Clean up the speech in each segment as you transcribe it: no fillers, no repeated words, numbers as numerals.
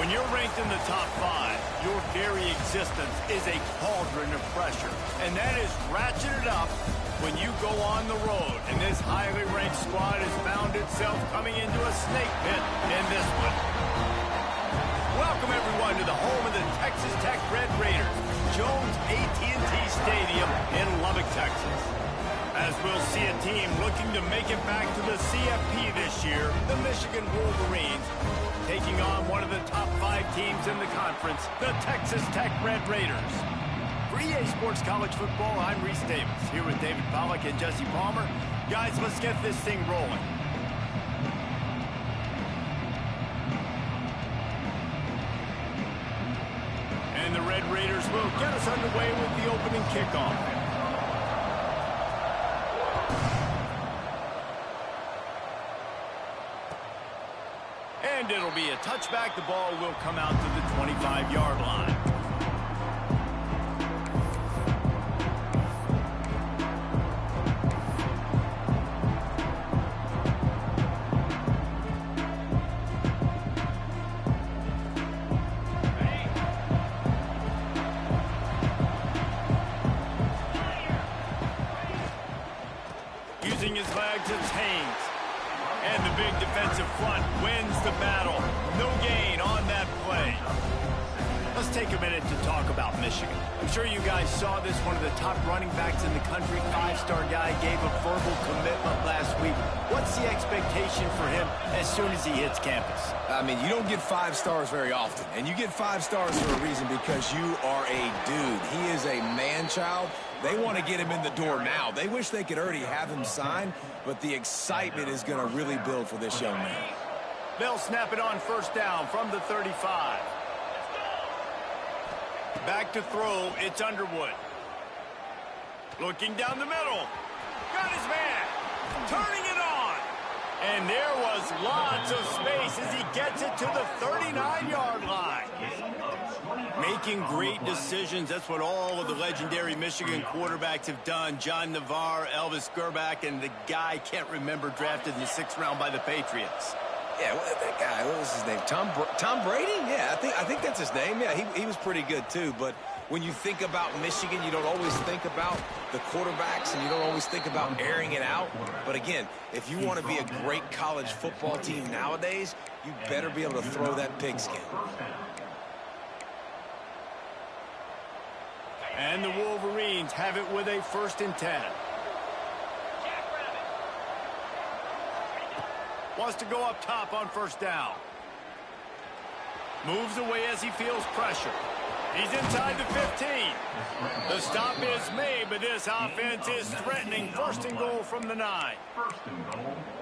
When you're ranked in the top 5, your very existence is a cauldron of pressure. And that is ratcheted up when you go on the road. And this highly ranked squad has found itself coming into a snake pit in this one. Welcome, everyone, to the home of the Texas Tech Red Raiders, Jones AT&T Stadium in Lubbock, Texas. As we'll see a team looking to make it back to the CFP this year, the Michigan Wolverines, taking on one of the top 5 teams in the conference, the Texas Tech Red Raiders. For EA Sports College Football, I'm Reese Davis, here with David Pollack and Jesse Palmer. Guys, let's get this thing rolling. And the Red Raiders will get us underway with the opening kickoff. And it'll be a touchback. The ball will come out to the 25-yard line. Using his legs, it's Haynes. And the big defensive front wins the battle. No gain on that play. Let's take a minute to talk about Michigan. I'm sure you guys saw this. One of the top running backs in the country, 5-star guy, gave a verbal commitment last week. What's the expectation for him as soon as he hits campus? I mean, you don't get 5 stars very often. And you get 5 stars for a reason, because you are a dude. He is a man-child. They want to get him in the door now. They wish they could already have him signed, but the excitement is going to really build for this young man. They'll snap it on first down from the 35. Back to throw, it's Underwood. Looking down the middle. Got his man. Turning it on. And there was lots of space as he gets it to the 39-yard line. Making great decisions. That's what all of the legendary Michigan quarterbacks have done. John Navarre, Elvis Grbac, and the guy, can't remember, drafted in the 6th round by the Patriots. Yeah, that guy, what was his name? Tom Brady? Yeah, I think that's his name. Yeah, he was pretty good too. But when you think about Michigan, you don't always think about the quarterbacks, and you don't always think about airing it out. But again, if you want to be a great college football team nowadays, you better be able to throw that pigskin. And the Wolverines have it with a 1st and 10. Wants to go up top on first down. Moves away as he feels pressure. He's inside the 15. The stop is made, but this offense is threatening. 1st and goal from the 9.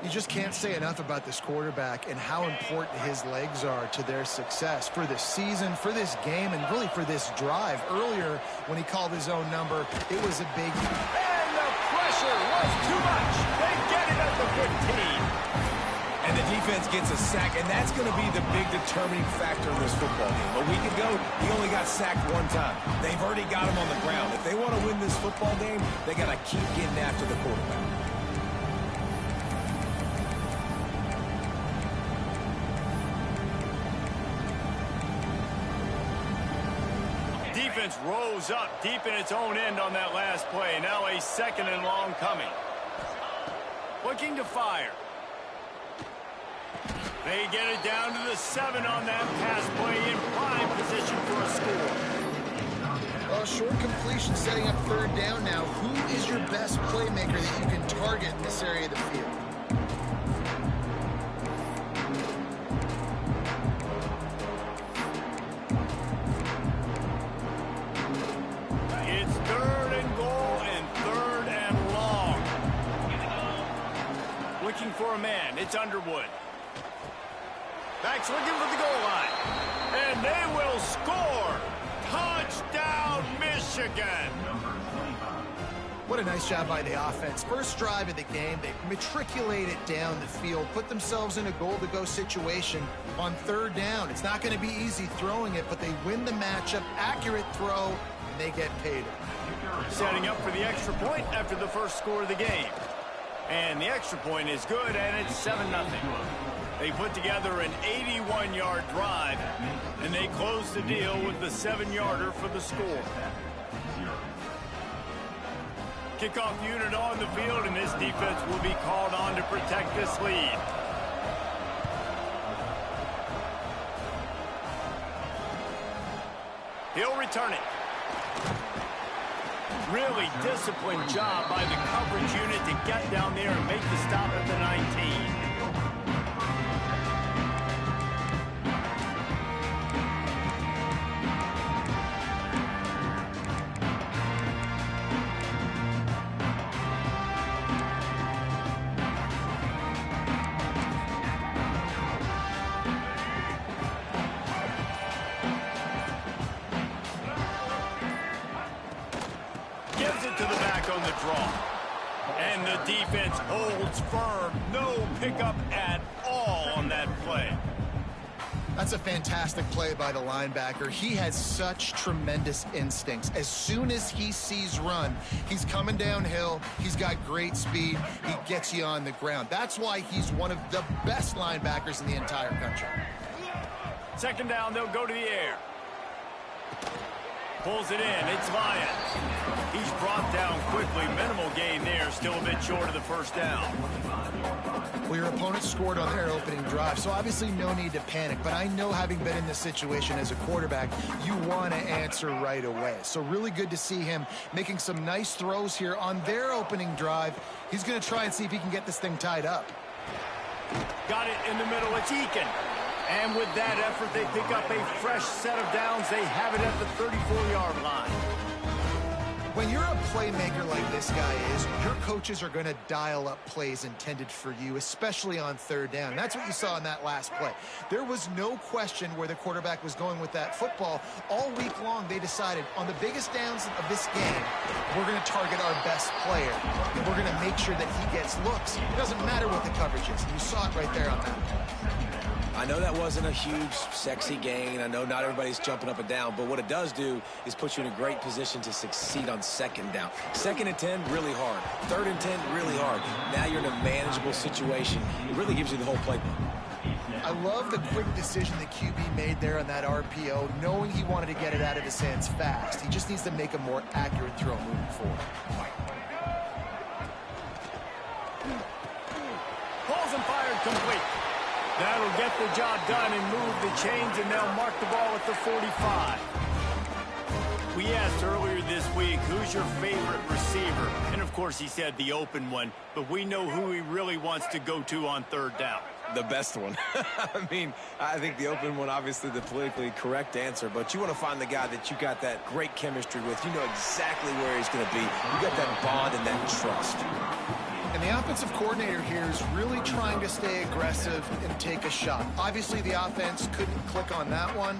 You just can't say enough about this quarterback and how important his legs are to their success for this season, for this game, and really for this drive. Earlier, when he called his own number, it was a big... And the pressure was too much. They get it at the 15. And the defense gets a sack, and that's going to be the big determining factor in this football game. A week ago, he only got sacked 1 time. They've already got him on the ground. If they want to win this football game, they got to keep getting after the quarterback. Defense rose up deep in its own end on that last play. Now a 2nd and long coming. Looking to fire. They get it down to the 7 on that pass play, in prime position for a score. Well, short completion setting up 3rd down now. Who is your best playmaker that you can target in this area of the field? It's 3rd and goal and 3rd and long. Looking for a man. It's Underwood. Backs looking for the goal line. And they will score. Touchdown, Michigan. What a nice job by the offense. First drive of the game, they matriculated down the field, put themselves in a goal-to-go situation on 3rd down. It's not going to be easy throwing it, but they win the matchup. Accurate throw, and they get paid. Setting up for the extra point after the first score of the game. And the extra point is good, and it's 7-0. They put together an 81-yard drive, and they close the deal with the 7-yarder for the score. Kickoff unit on the field, and this defense will be called on to protect this lead. He'll return it. Really disciplined job by the coverage unit to get down there and make the stop at the 19. Gives it to the back on the draw. And the defense holds firm. No pickup at all on that play. That's a fantastic play by the linebacker. He has such tremendous instincts. As soon as he sees run, he's coming downhill. He's got great speed. He gets you on the ground. That's why he's one of the best linebackers in the entire country. Second down, they'll go to the air. Pulls it in. It's Lyons. He's brought down quickly. Minimal gain there. Still a bit short of the first down. Well, your opponent scored on their opening drive, so obviously no need to panic. But I know, having been in this situation as a quarterback, you want to answer right away. So really good to see him making some nice throws here on their opening drive. He's going to try and see if he can get this thing tied up. Got it in the middle. It's Eakin. And with that effort, they pick up a fresh set of downs. They have it at the 34-yard line. When you're a playmaker like this guy is, your coaches are going to dial up plays intended for you, especially on third down. That's what you saw in that last play. There was no question where the quarterback was going with that football. All week long, they decided on the biggest downs of this game, we're going to target our best player, and we're going to make sure that he gets looks. It doesn't matter what the coverage is. You saw it right there on that play. I know that wasn't a huge, sexy gain. I know not everybody's jumping up and down, but what it does do is put you in a great position to succeed on second down. 2nd and 10, really hard. 3rd and 10, really hard. Now you're in a manageable situation. It really gives you the whole playbook. I love the quick decision the QB made there on that RPO, knowing he wanted to get it out of his hands fast. He just needs to make a more accurate throw moving forward. Balls and fired complete. That'll get the job done and move the chains, and they'll mark the ball at the 45. We asked earlier this week, who's your favorite receiver? And, of course, he said the open one, but we know who he really wants to go to on third down. The best one. I mean, I think the open one, obviously the politically correct answer, but you want to find the guy that you got that great chemistry with. You know exactly where he's going to be. You got that bond and that trust. And the offensive coordinator here is really trying to stay aggressive and take a shot. Obviously, the offense couldn't click on that one.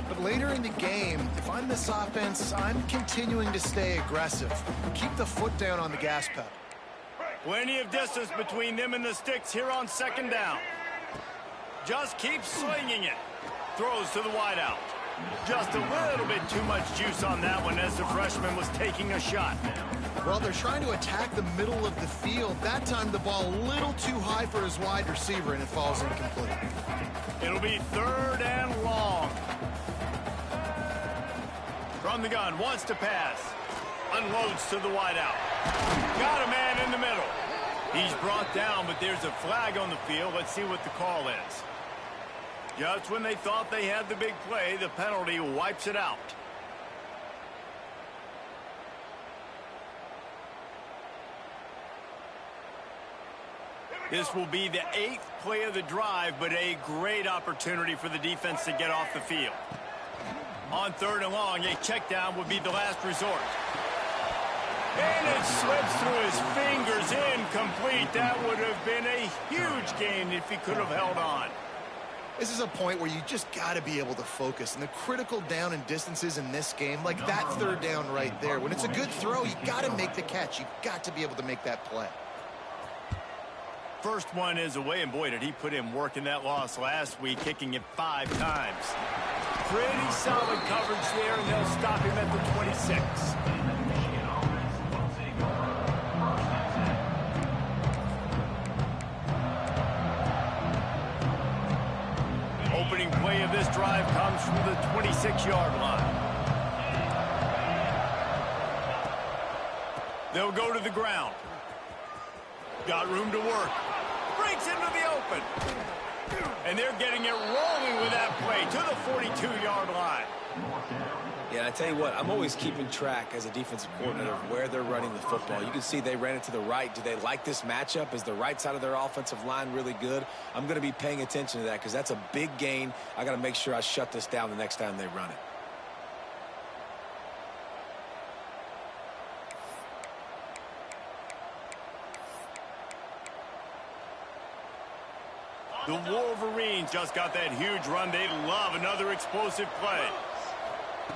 But later in the game, if I'm this offense, I'm continuing to stay aggressive. Keep the foot down on the gas pedal. Plenty of distance between them and the sticks here on second down. Just keep slinging it. Throws to the wideout. Just a little bit too much juice on that one as the freshman was taking a shot. Well, they're trying to attack the middle of the field. That time the ball a little too high for his wide receiver, and it falls incomplete. It'll be 3rd and long. From the gun, wants to pass. Unloads to the wideout. Got a man in the middle. He's brought down, but there's a flag on the field. Let's see what the call is. Just when they thought they had the big play, the penalty wipes it out. This will be the 8th play of the drive, but a great opportunity for the defense to get off the field. On 3rd and long, a check down would be the last resort. And it slips through his fingers, incomplete. That would have been a huge gain if he could have held on. This is a point where you just got to be able to focus. And the critical down and distances in this game, like that 3rd down right there, when it's a good throw, you got to make the catch. You got to be able to make that play. First one is away, and boy, did he put in work in that loss last week, kicking it 5 times. Pretty solid coverage there, and they'll stop him at the 26. of this drive comes from the 26-yard line. They'll go to the ground. Got room to work. Breaks into the open. And they're getting it rolling with that play to the 42-yard line. Yeah, I tell you what, I'm always keeping track as a defensive coordinator of where they're running the football. You can see they ran it to the right. Do they like this matchup? Is the right side of their offensive line really good? I'm going to be paying attention to that because that's a big gain. I got to make sure I shut this down the next time they run it. The Wolverines just got that huge run. They love another explosive play.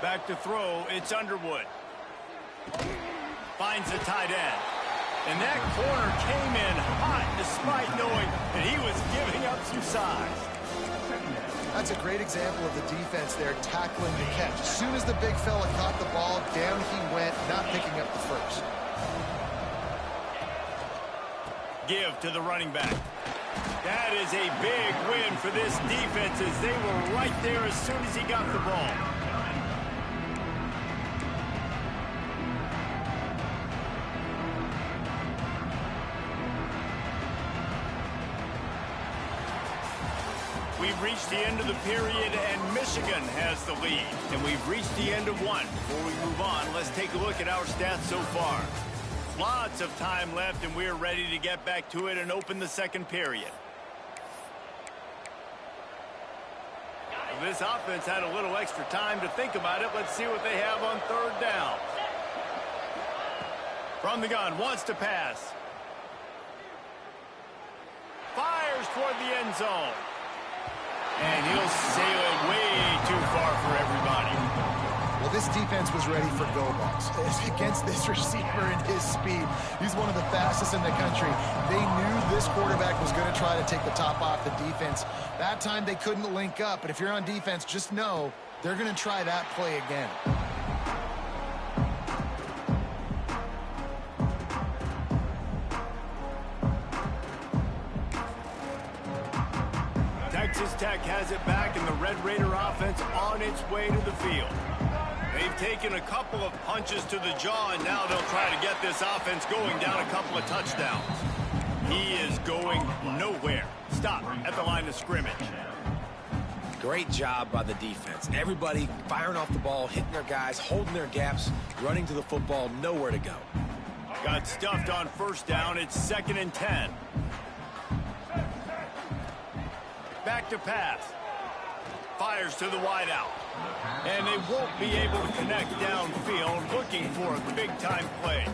Back to throw, it's Underwood. Finds the tight end. And that corner came in hot despite knowing that he was giving up some size. That's a great example of the defense there tackling the catch. As soon as the big fella caught the ball, down he went, not picking up the first. Give to the running back. That is a big win for this defense as they were right there as soon as he got the ball. We've reached the end of the period, and Michigan has the lead. And we've reached the end of one. Before we move on, let's take a look at our stats so far. Lots of time left, and we're ready to get back to it and open the second period. This offense had a little extra time to think about it. Let's see what they have on third down. From the gun, wants to pass. Fires toward the end zone. And he'll sail it way too far for everybody. Well, this defense was ready for go balls. Against this receiver and his speed, he's one of the fastest in the country. They knew this quarterback was going to try to take the top off the defense. That time they couldn't link up, but if you're on defense, just know they're going to try that play again. Texas Tech has it back, and the Red Raider offense on its way to the field. They've taken a couple of punches to the jaw, and now they'll try to get this offense going down a couple of touchdowns. He is going nowhere. Stop at the line of scrimmage. Great job by the defense. Everybody firing off the ball, hitting their guys, holding their gaps, running to the football, nowhere to go. Got stuffed on first down. It's 2nd and 10. Back to pass. Fires to the wideout. And they won't be able to connect downfield, looking for a big-time play.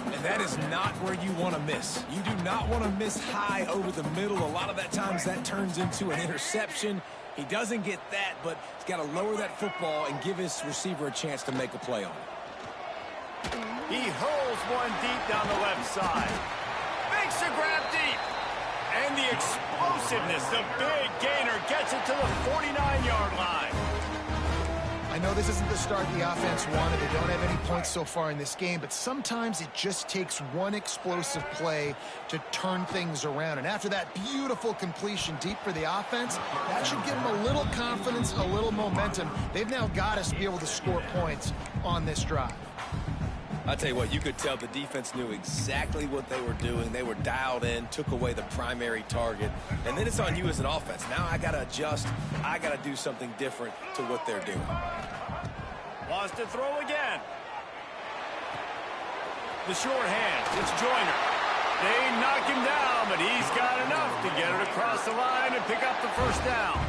And that is not where you want to miss. You do not want to miss high over the middle. A lot of that times that turns into an interception. He doesn't get that, but he's got to lower that football and give his receiver a chance to make a play on it. He hurls one deep down the left side. Makes a grab deep. And the explosiveness, the big gainer, gets it to the 49-yard line. I know this isn't the start the offense wanted. They don't have any points so far in this game, but sometimes it just takes one explosive play to turn things around. And after that beautiful completion deep for the offense, that should give them a little confidence, a little momentum. They've now got us to be able to score points on this drive. I'll tell you what, you could tell the defense knew exactly what they were doing. They were dialed in, took away the primary target, and then it's on you as an offense. Now I got to adjust. I got to do something different to what they're doing. Wants to throw again. The short hands, it's Joyner. They knock him down, but he's got enough to get it across the line and pick up the first down.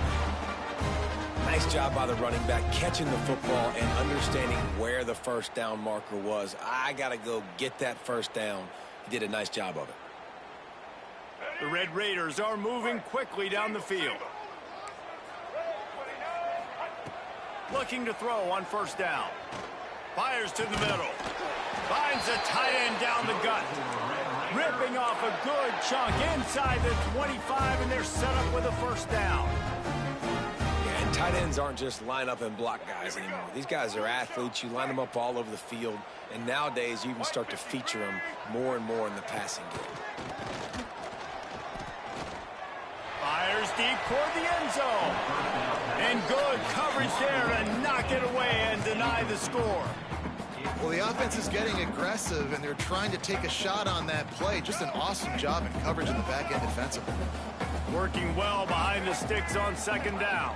Nice job by the running back catching the football and understanding where the first down marker was. I got to go get that first down. He did a nice job of it. The Red Raiders are moving quickly down the field. Looking to throw on first down. Fires to the middle. Finds a tight end down the gut. Ripping off a good chunk inside the 25, and they're set up with a first down. Tight ends aren't just line up and block guys anymore. These guys are athletes. You line them up all over the field. And nowadays, you can start to feature them more and more in the passing game. Fires deep toward the end zone. And good coverage there to knock it away and deny the score. Well, the offense is getting aggressive, and they're trying to take a shot on that play. Just an awesome job in coverage in the back end defensively. Working well behind the sticks on second down.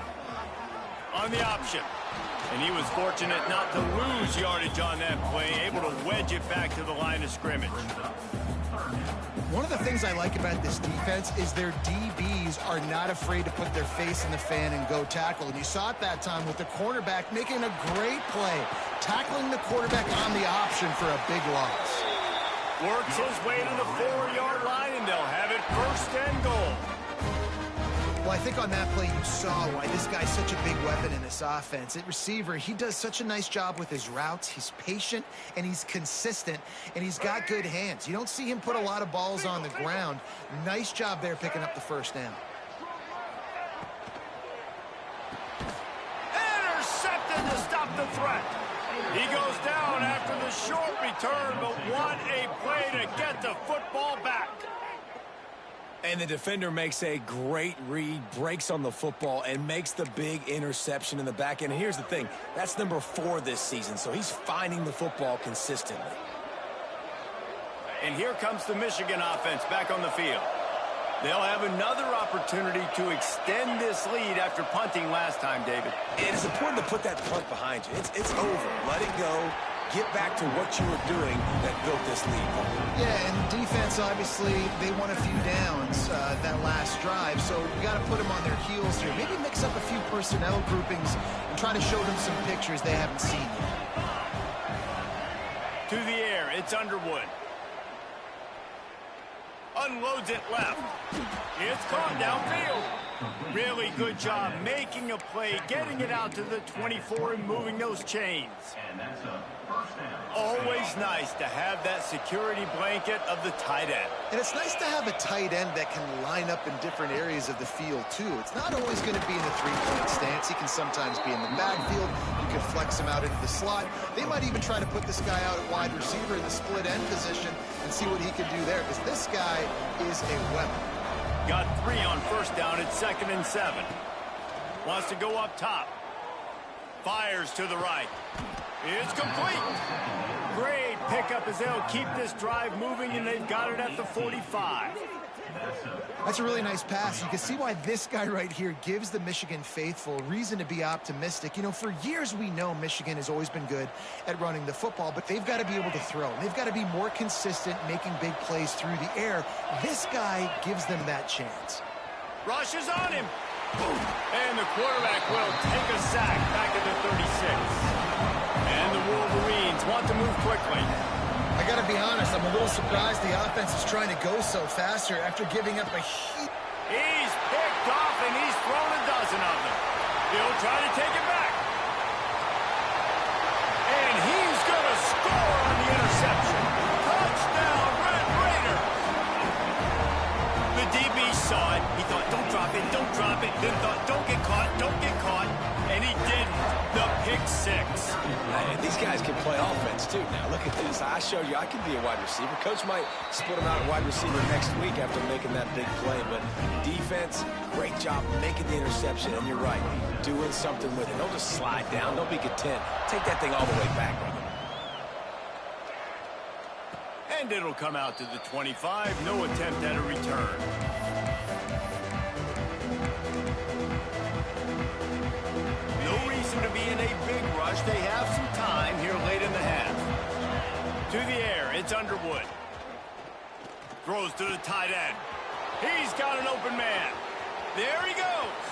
On the option. And he was fortunate not to lose yardage on that play, able to wedge it back to the line of scrimmage. One of the things I like about this defense is their DBs are not afraid to put their face in the fan and go tackle. And you saw it that time with the cornerback making a great play, tackling the quarterback on the option for a big loss. Works his way to the 4-yard line, and they'll have it first and goal. Well, I think on that play you saw why this guy's such a big weapon in this offense. At receiver, he does such a nice job with his routes. He's patient, and he's consistent, and he's got good hands. You don't see him put a lot of balls on the ground. Nice job there picking up the first down. Intercepted to stop the threat. He goes down after the short return, but what a play to get the football back. And the defender makes a great read, breaks on the football, and makes the big interception in the back end. And here's the thing, that's number 4 this season, so he's finding the football consistently. And here comes the Michigan offense back on the field. They'll have another opportunity to extend this lead after punting last time, David. And it's important to put that punt behind you. It's over. Let it go. Get back to what you were doing that built this lead. Yeah, and defense, obviously, they won a few downs that last drive, so we got to put them on their heels here. Maybe mix up a few personnel groupings and try to show them some pictures they haven't seen yet. To the air, it's Underwood. Unloads it left. It's caught downfield. Really good job making a play, getting it out to the 24 and moving those chains. Always nice to have that security blanket of the tight end. And it's nice to have a tight end that can line up in different areas of the field, too. It's not always going to be in a three-point stance. He can sometimes be in the backfield. You can flex him out into the slot. They might even try to put this guy out at wide receiver in the split end position and see what he can do there, because this guy is a weapon. Got 3 on first down at 2nd and 7. Wants to go up top. Fires to the right. It's complete. Great pickup as they'll keep this drive moving, and they've got it at the 45. That's a really nice pass. You can see why this guy right here gives the Michigan faithful reason to be optimistic. You know, for years we know Michigan has always been good at running the football, but they've got to be able to throw. They've got to be more consistent making big plays through the air. This guy gives them that chance. Rushes on him. And the quarterback will take a sack back at the 36. And the Wolverines want to move quickly. I got to be honest, I'm a little surprised the offense is trying to go so fast here after giving up a huge... He's picked off, and he's thrown a dozen of them. He'll try to take it back. And he's going to score on the interception. Touchdown, Red Raider. The DB saw it. He thought, don't drop it, don't drop it. Then thought, don't get caught, don't get caught. And he didn't. The pick 6. And these guys can play offense, too. Now, look at this. I showed you I can be a wide receiver. Coach might split him out at wide receiver next week after making that big play. But defense, great job making the interception. And you're right, doing something with it. Don't just slide down. Don't be content. Take that thing all the way back, brother. And it'll come out to the 25. No attempt at a return. To be in a big rush. They have some time here late in the half. To the air, it's Underwood. Throws to the tight end. He's got an open man. There he goes.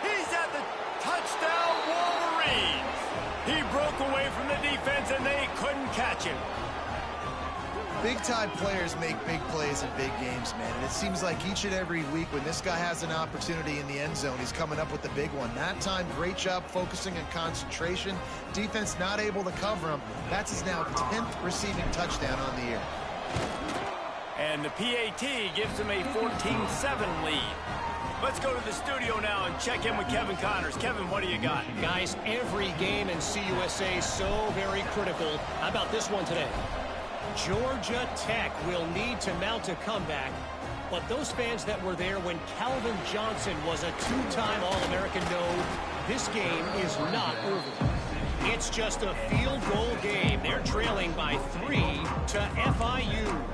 He's at the touchdown, Wolverines. He broke away from the defense, and they couldn't catch him. Big-time players make big plays in big games, man. And it seems like each and every week when this guy has an opportunity in the end zone, he's coming up with the big one. That time, great job focusing and concentration. Defense not able to cover him. That's his now 10th receiving touchdown on the year. And the PAT gives him a 14-7 lead. Let's go to the studio now and check in with Kevin Connors. Kevin, what do you got? Guys, every game in CUSA is so very critical. How about this one today? Georgia Tech will need to mount a comeback, but those fans that were there when Calvin Johnson was a two-time All-American know this game is not over. It's just a field goal game. They're trailing by 3 to FIU.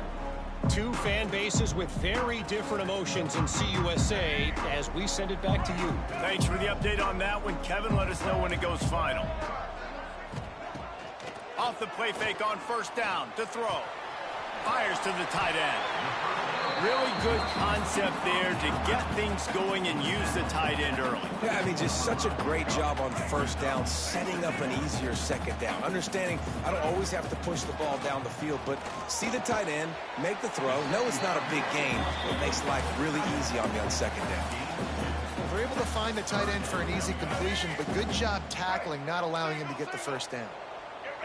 Two fan bases with very different emotions in CUSA as we send it back to you. Thanks for the update on that one, Kevin. Let us know when it goes final. Off the play fake on first down to throw. Fires to the tight end. Really good concept there to get things going and use the tight end early. Yeah, I mean, just such a great job on first down, setting up an easier second down. Understanding I don't always have to push the ball down the field, but see the tight end, make the throw. No, it's not a big gain, but it makes life really easy on me on second down. They're able to find the tight end for an easy completion, but good job tackling, not allowing him to get the first down.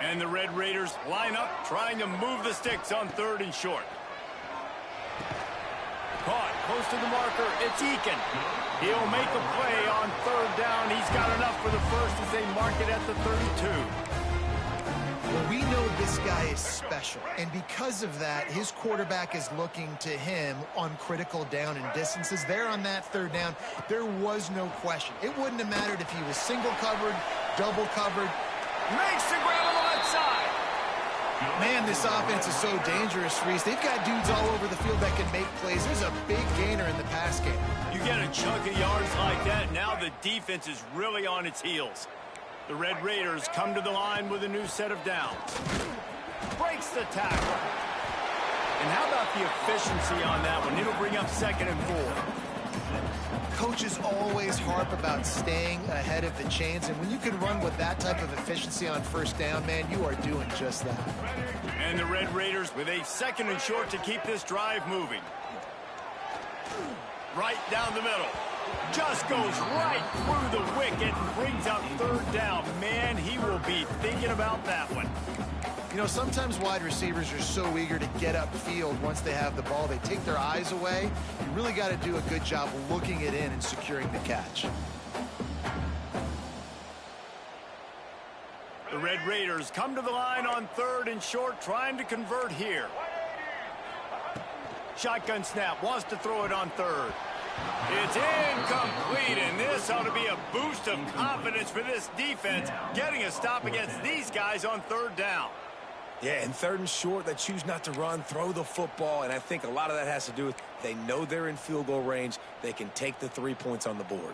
And the Red Raiders line up, trying to move the sticks on 3rd and short. Caught close to the marker. It's Eakin. He'll make a play on 3rd down. He's got enough for the first as they mark it at the 32. Well, we know this guy is special, and because of that, his quarterback is looking to him on critical down and distances. There on that 3rd down, there was no question. It wouldn't have mattered if he was single covered, double covered. Makes the grab on the left side. Man, this offense is so dangerous, Reese. They've got dudes all over the field that can make plays. There's a big gainer in the pass game. You get a chunk of yards like that, now the defense is really on its heels. The Red Raiders come to the line with a new set of downs. Breaks the tackle. And how about the efficiency on that one? It'll bring up 2nd and 4. Coaches always harp about staying ahead of the chains, and when you can run with that type of efficiency on first down, man, you are doing just that. And the Red Raiders with a 2nd and short to keep this drive moving. Right down the middle. Just goes right through the wicket and brings up 3rd down. Man, he will be thinking about that one. You know, sometimes wide receivers are so eager to get upfield once they have the ball. They take their eyes away. You really got to do a good job looking it in and securing the catch. The Red Raiders come to the line on 3rd and short, trying to convert here. Shotgun snap, wants to throw it on 3rd. It's incomplete, and this ought to be a boost of confidence for this defense, getting a stop against these guys on 3rd down. Yeah, and 3rd and short, they choose not to run, throw the football, and I think a lot of that has to do with they know they're in field goal range. They can take the 3 points on the board.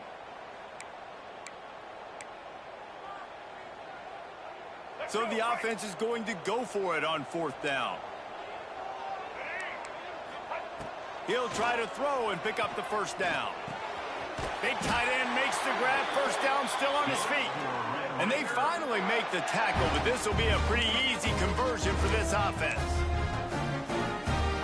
So the offense is going to go for it on 4th down. He'll try to throw and pick up the first down. Big tight end makes the grab. First down, still on his feet. And they finally make the tackle, but this will be a pretty easy conversion for this offense.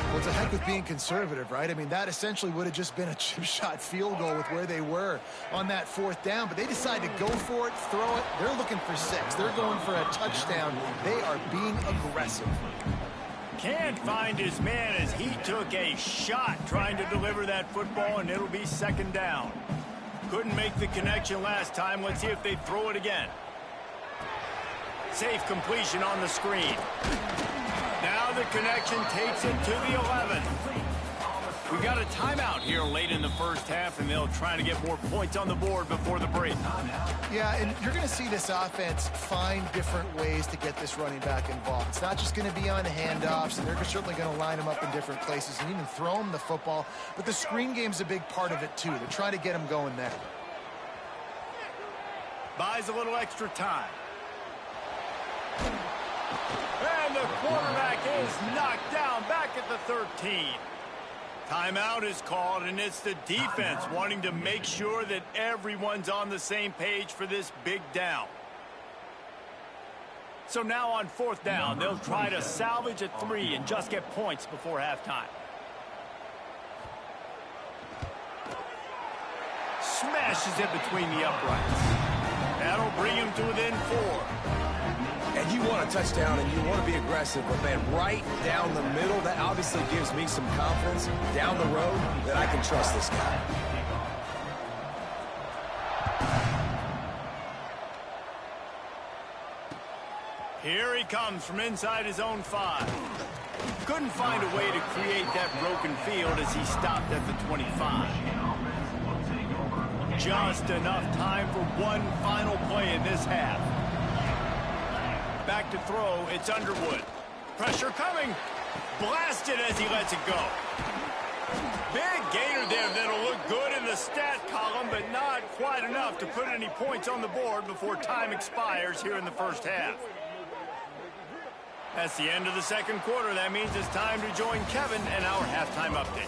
Well, it's a heck with being conservative, right? I mean, that essentially would have just been a chip shot field goal with where they were on that 4th down, but they decide to go for it, throw it. They're looking for 6. They're going for a touchdown. They are being aggressive. Can't find his man as he took a shot trying to deliver that football, and it'll be 2nd down. Couldn't make the connection last time. Let's see if they throw it again. Safe completion on the screen. Now the connection takes it to the 11. We got a timeout here late in the first half, and they'll try to get more points on the board before the break. Yeah, and you're going to see this offense find different ways to get this running back involved. It's not just going to be on handoffs, and they're certainly going to line him up in different places and even throw him the football. But the screen game's a big part of it, too. They're trying to get him going there. Buys a little extra time. And the quarterback is knocked down back at the 13. Timeout is called, and it's the defense wanting to make sure that everyone's on the same page for this big down. So now on 4th down, they'll try to salvage a 3 and just get points before halftime. Smashes it between the uprights. That'll bring him to within 4. And you want a touchdown and you want to be aggressive, but man, right down the middle, that obviously gives me some confidence down the road that I can trust this guy. Here he comes from inside his own 5. Couldn't find a way to create that broken field as he stopped at the 25. Just enough time for one final play in this half. Back to throw, it's Underwood. Pressure coming. Blasted as he lets it go. Big gainer there that'll look good in the stat column, but not quite enough to put any points on the board before time expires here in the first half. That's the end of the second quarter. That means it's time to join Kevin and our halftime update.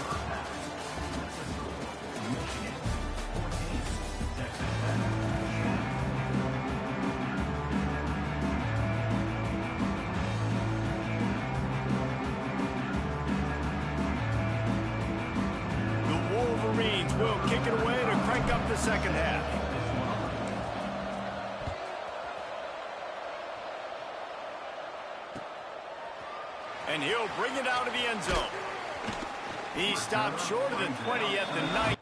The Wolverines will kick it away to crank up the second half. And he'll bring it out of the end zone. He stopped short of the 20 at the 9.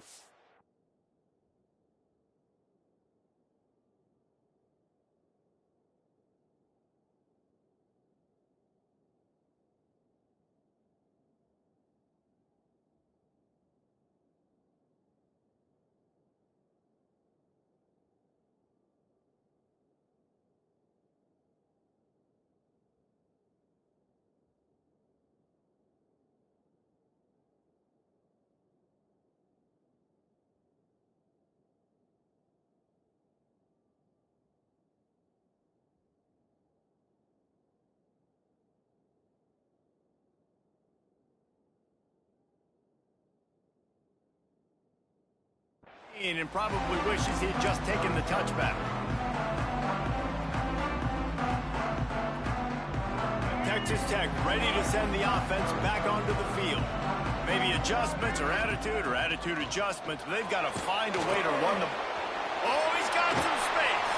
And probably wishes he had just taken the touchback. Texas Tech ready to send the offense back onto the field. Maybe adjustments or attitude adjustments, but they've got to find a way to run the... Oh, he's got some space.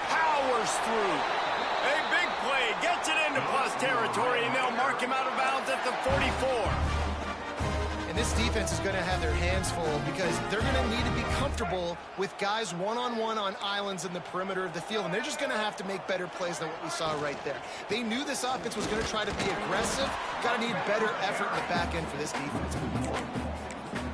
Powers through. A big play, gets it into plus territory, and they'll mark him out of bounds at the 44. This defense is going to have their hands full because they're going to need to be comfortable with guys one-on-one on islands in the perimeter of the field, and they're just going to have to make better plays than what we saw right there. They knew this offense was going to try to be aggressive. Got to need better effort in the back end for this defense moving forward.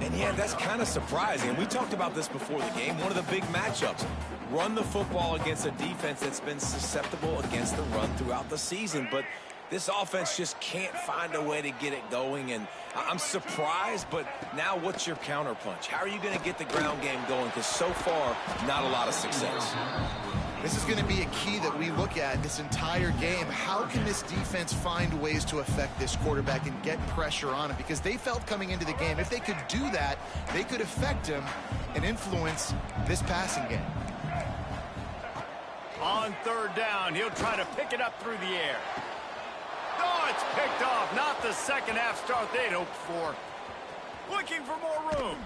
And yeah, that's kind of surprising. And we talked about this before the game. One of the big matchups. Run the football against a defense that's been susceptible against the run throughout the season. But this offense just can't find a way to get it going, and I'm surprised, but now what's your counterpunch? How are you going to get the ground game going? Because so far, not a lot of success. This is going to be a key that we look at this entire game. How can this defense find ways to affect this quarterback and get pressure on him? Because they felt coming into the game, if they could do that, they could affect him and influence this passing game. On third down, he'll try to pick it up through the air. Oh, it's picked off. Not the second half start they'd hoped for. Looking for more room.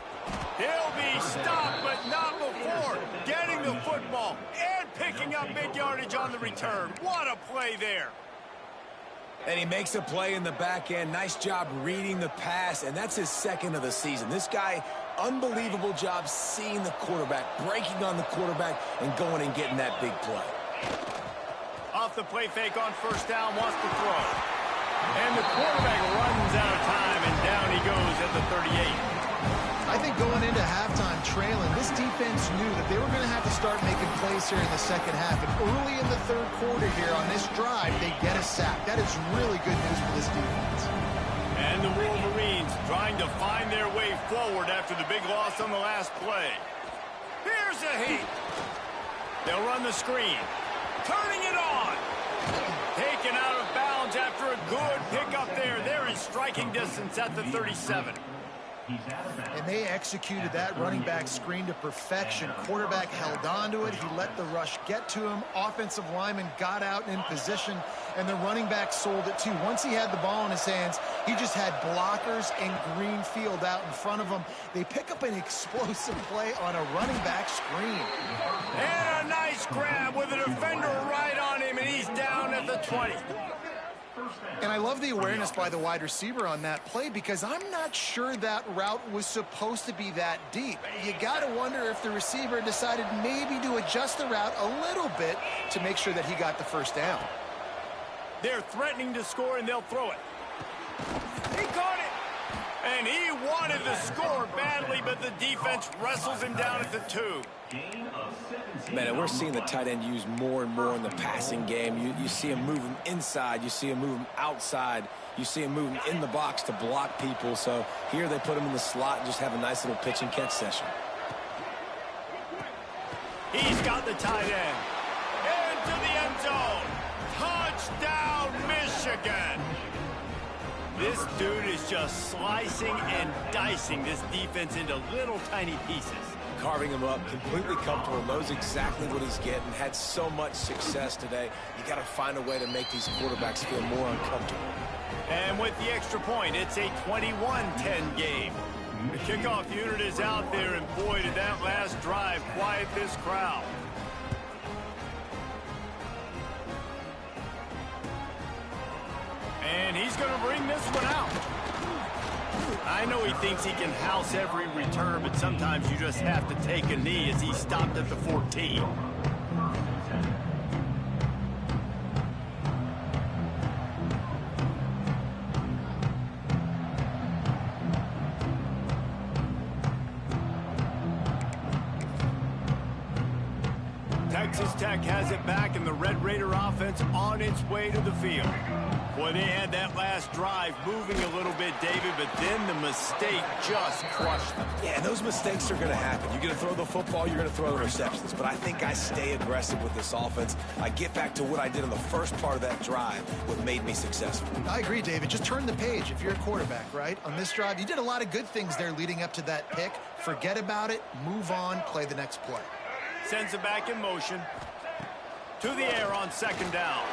He'll be stopped, but not before. Getting the football and picking up big yardage on the return. What a play there. And he makes a play in the back end. Nice job reading the pass, and that's his second of the season. This guy, unbelievable job seeing the quarterback, breaking on the quarterback, and going and getting that big play. Off the play fake on first down, wants to throw. And the quarterback runs out of time, and down he goes at the 38. I think going into halftime trailing, this defense knew that they were going to have to start making plays here in the second half. And early in the third quarter here on this drive, they get a sack. That is really good news for this defense. And the Wolverines trying to find their way forward after the big loss on the last play. Here's a heat. They'll run the screen. Turning it on. Taken out of bounds after a good pickup there. They're in striking distance at the 37. And they executed that running back screen to perfection. Quarterback held on to it. He let the rush get to him. Offensive lineman got out and in position, and the running back sold it too. Once he had the ball in his hands, he just had blockers and green field out in front of him. They pick up an explosive play on a running back screen. And a nice grab with a defender right on him, and he's down at the 20. And I love the awareness by the wide receiver on that play because I'm not sure that route was supposed to be that deep. You got to wonder if the receiver decided maybe to adjust the route a little bit to make sure that he got the first down. They're threatening to score, and they'll throw it. He caught it. And he wanted the score badly, but the defense wrestles him down at the 2. Man, and we're seeing the tight end used more and more in the passing game. You see him move him inside. You see him move him outside. You see him move him in the box to block people. So here they put him in the slot and just have a nice little pitch and catch session. He's got the tight end. Into the end zone. Touchdown, Michigan. This dude is just slicing and dicing this defense into little tiny pieces. Carving him up, completely comfortable, knows exactly what he's getting, had so much success today. You got to find a way to make these quarterbacks feel more uncomfortable. And with the extra point, it's a 21-10 game. The kickoff unit is out there, and boy, did that last drive quiet this crowd. And he's going to bring this one out. I know he thinks he can house every return, but sometimes you just have to take a knee as he stopped at the 14. Texas Tech has it back, and the Red Raider offense on its way to the field. Boy, they had that last drive moving a little bit, David, but then the mistake just crushed them. Yeah, and those mistakes are going to happen. You're going to throw the football, you're going to throw the receptions. But I think I stay aggressive with this offense. I get back to what I did in the first part of that drive, what made me successful. I agree, David. Just turn the page if you're a quarterback, right? On this drive, you did a lot of good things there leading up to that pick. Forget about it, move on, play the next play. Sends it back in motion. To the air on second down.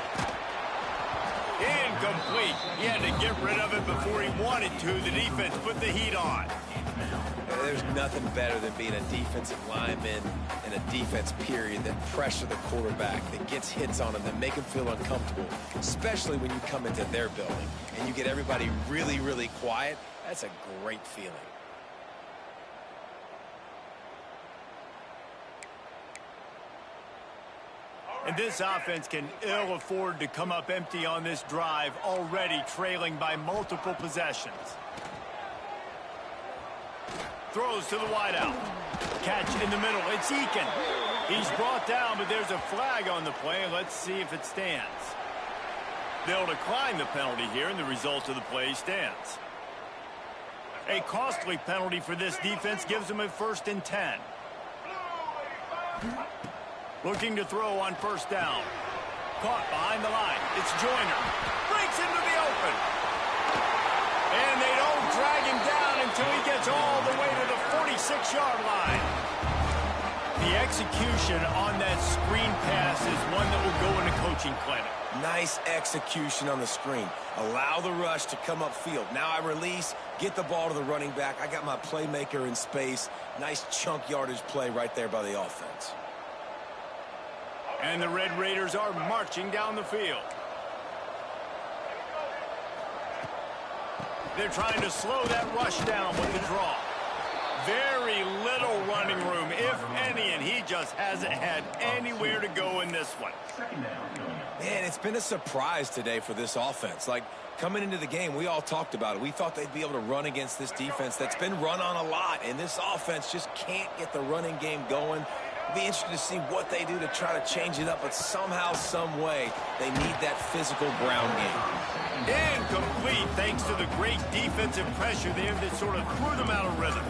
Incomplete. He had to get rid of it before he wanted to. The defense put the heat on. There's nothing better than being a defensive lineman and a defense period that pressure the quarterback, that gets hits on him, that make him feel uncomfortable, especially when you come into their building and you get everybody really, really quiet. That's a great feeling. And this offense can ill afford to come up empty on this drive, already trailing by multiple possessions. Throws to the wideout. Catch in the middle. It's Eakin. He's brought down, but there's a flag on the play. Let's see if it stands. They'll decline the penalty here, and the result of the play stands. A costly penalty for this defense gives them a 1st and 10. Looking to throw on first down. Caught behind the line. It's Joyner. Breaks into the open. And they don't drag him down until he gets all the way to the 46-yard line. The execution on that screen pass is one that will go in a coaching clinic. Nice execution on the screen. Allow the rush to come upfield. Now I release, get the ball to the running back. I got my playmaker in space. Nice chunk yardage play right there by the offense. And the Red Raiders are marching down the field. They're trying to slow that rush down with the draw. Very little running room, if any, and he just hasn't had anywhere to go in this one. Man, it's been a surprise today for this offense. Like, coming into the game, we all talked about it. We thought they'd be able to run against this defense that's been run on a lot, and this offense just can't get the running game going. It'll be interesting to see what they do to try to change it up, but somehow, some way, they need that physical ground game. Incomplete, thanks to the great defensive pressure there that sort of threw them out of rhythm.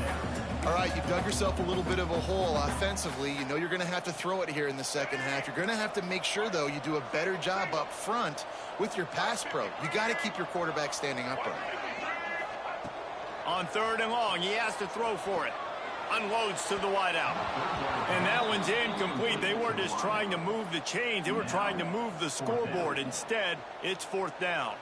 All right, you've dug yourself a little bit of a hole offensively. You know you're going to have to throw it here in the second half. You're going to have to make sure, though, you do a better job up front with your pass pro. You got to keep your quarterback standing upright. On 3rd and long, he has to throw for it. Unloads to the wideout. And that one's incomplete. They weren't just trying to move the chains. They were trying to move the scoreboard. Instead, it's 4th down.